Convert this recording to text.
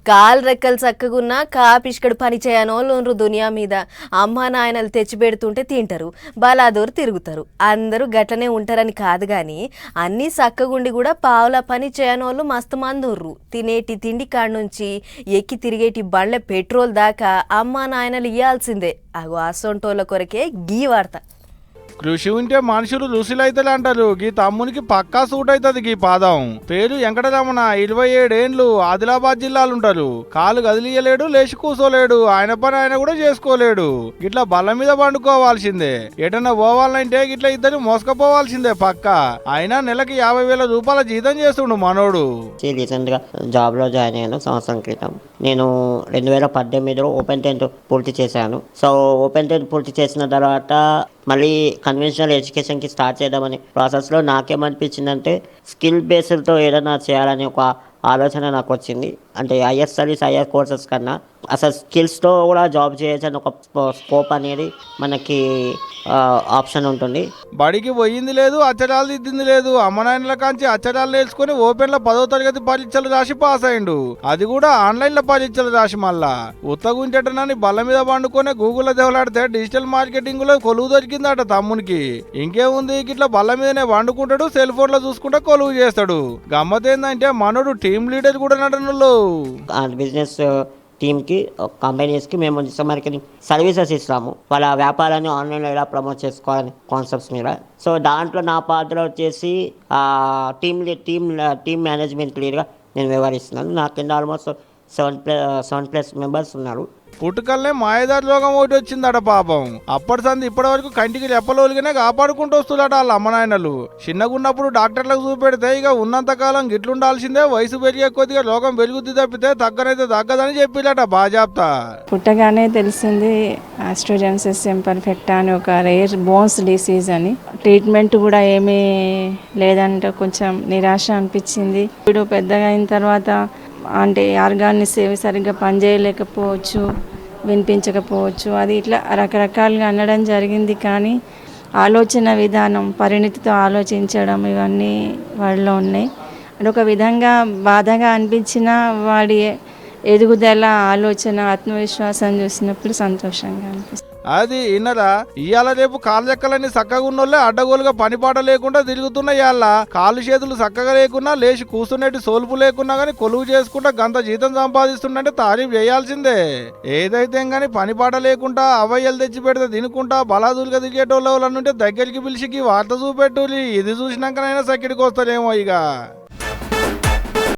కాలు రెక్కలు చక్కగున్నా కాపిష్కడు పని చేయనోళ్ళు దునియా మీద. అమ్మా నాయనలు తెచ్చిపెడుతుంటే తింటారు, బలాదూరు తిరుగుతారు. అందరూ గట్లనే ఉంటారని కాదు కానీ అన్నీ చక్కగుండి కూడా పావుల పని చేయనోళ్ళు మస్తు మంది ఉర్రు. తినేటి తిండి కాడ నుంచి ఎక్కి తిరిగేటి బండ్ల పెట్రోల్ దాకా అమ్మా నాయనలు ఇయ్యాల్సిందే. అగో అసొంటోళ్ళ కొరకే గీ వార్త. కృషి ఉంటే మనుషులు రుసులైతలే అంటారు. గీ తమ్మునికి పక్కా సూట్ అవుతుంది గీ పాదం. పేరు వెంకటరమణ, 27 ఏండ్లు, ఆదిలాబాద్ జిల్లాలుంటారు. కాలు కదిలియలేడు, లేచి కూసోలేడు, ఆయన పని ఆయన కూడా చేసుకోలేడు. గిట్లా బల్ల మీద పండుకోవాల్సిందే. ఎటన్నా పోవాలంటే గిట్లా ఇద్దరు మోసుకపోవాల్సిందే పక్క. అయినా నెలకి 50,000 రూపాయల జీతం చేస్తుండు మనోడు. రీసెంట్ గా జాబ్ లో జాయిన్ అయ్యాను సంవత్సరం క్రితం. నేను 2018లో ఓపెన్ 10th పూర్తి చేశాను. సో ఓపెన్ 10th పూర్తి చేసిన తర్వాత మళ్ళీ కన్వెన్షనల్ ఎడ్యుకేషన్కి స్టార్ట్ చేద్దామని ప్రాసెస్లో నాకేమనిపించిందంటే స్కిల్ బేస్డ్తో ఏదైనా చేయాలని ఒక ఆలోచన నాకు వచ్చింది. అంటే హైయర్ స్టడీస్, హైయర్ కోర్సెస్ కన్నా అసలు స్కిల్స్తో కూడా జాబ్ చేయొచ్చని ఒక స్కోప్ అనేది మనకి ఆప్షన్ ఉంటుంది. బడికి పోయింది లేదు, అచ్చరాలు దిద్దింది లేదు. అమ్మనాయనల కాంచి అచ్చరాలు నేర్చుకుని ఓపెన్లో 10వ తరగతి పరీక్షలు రాసి పాస్ అయిండు. అది కూడా ఆన్లైన్లో పరీక్షలు రాసి మళ్ళా ఉత్తగుంటేటనని బల్ల మీద పండుకొని గూగుల్లో దేవలాడితే డిజిటల్ మార్కెటింగ్ లో కొలువు దొరికిందట తమ్మునికి. ఇంకేముంది, ఇట్లా బల్ల మీదనే వండుకుంటాడు, సెల్ ఫోన్ లో చూసుకుంటే కొలువు చేస్తాడు. గమ్మత్ ఏంటంటే మనోడు టీమ్ లీడర్ కూడా నటనలో. బిజినెస్ టీమ్కి, కంపెనీస్కి మేము మార్కెటింగ్ సర్వీసెస్ ఇస్తాము. వాళ్ళ వ్యాపారాన్ని ఆన్లైన్లో ఎలా ప్రమోట్ చేసుకోవాలని కాన్సెప్ట్స్ మీద. సో దాంట్లో నా పాత్ర వచ్చేసి టీమ్ మేనేజ్మెంట్ లీడ్గా నేను వ్యవహరిస్తున్నాను. నా కింద ఆల్మోస్ట్ 7+ మెంబర్స్ ఉన్నారు. పుట్టుకల్నే మాయదారి రోగం ఒకటి వచ్చిందట పాపం. అప్పటి సంది ఇప్పటి వరకు కంటికి రెప్పలోలుగానే కాపాడుకుంటూ వస్తుందట వాళ్ళ అమ్మనాయనలు. చిన్నగున్నప్పుడు డాక్టర్లకు చూపెడితే ఇక ఉన్నంతకాలం గిట్లుండాల్సిందే, వయసు పెరిగే కొద్దిగా రోగం వెలుగుద్ది తప్పితే తగ్గనైతే తగ్గదని చెప్పిలట బాజాప్తా. పుట్టగానే తెలిసింది ఆస్ట్రోజెన్సిస్ ఇంపర్ఫెక్టా అని, ఒక రేర్ బోన్స్ డిసీజ్ అని. ట్రీట్మెంట్ కూడా ఏమీ లేదంటే కొంచెం నిరాశ అనిపించింది. ఇప్పుడు పెద్దగా అయిన తర్వాత అంటే ఆర్గాన్ని సరిగ్గా పనిచేయలేకపోవచ్చు, వినిపించకపోవచ్చు, అది ఇట్లా రకరకాలుగా అనడం జరిగింది. కానీ ఆలోచన విధానం, పరిణితితో ఆలోచించడం, ఇవన్నీ వాడిలో ఉన్నాయి. అది ఒక విధంగా బాధగా అనిపించిన వాడి ఎదుగుదల, ఆలోచన, ఆత్మవిశ్వాసం చూసినప్పుడు సంతోషంగా అనిపిస్తుంది. అది ఇన్నరా, ఇవాళ రేపు కాలు చెక్కలన్నీ చక్కగా ఉన్నోళ్ళే అడ్డగోలుగా పనిపాట లేకుండా తిరుగుతున్నాయి. ఇవాళ కాళ్ళు చేతులు చక్కగా లేకున్నా, లేచి కూర్చునేటి సోల్పు లేకున్నా గానీ కొలువు చేసుకుంటా గంత జీతం సంపాదిస్తుండే తారీఫ్ చేయాల్సిందే. ఏదైతే గానీ పనిపాట లేకుండా అవయ్యలు తెచ్చి పెడితే తినుకుంటా బలాదులుగా దిగేటోళ్ళ ఉంటే దగ్గరికి పిలిచికి వార్త చూపెట్టు. ఇది చూసినాకనైనా సక్కిడికి వస్తారేమో ఇక.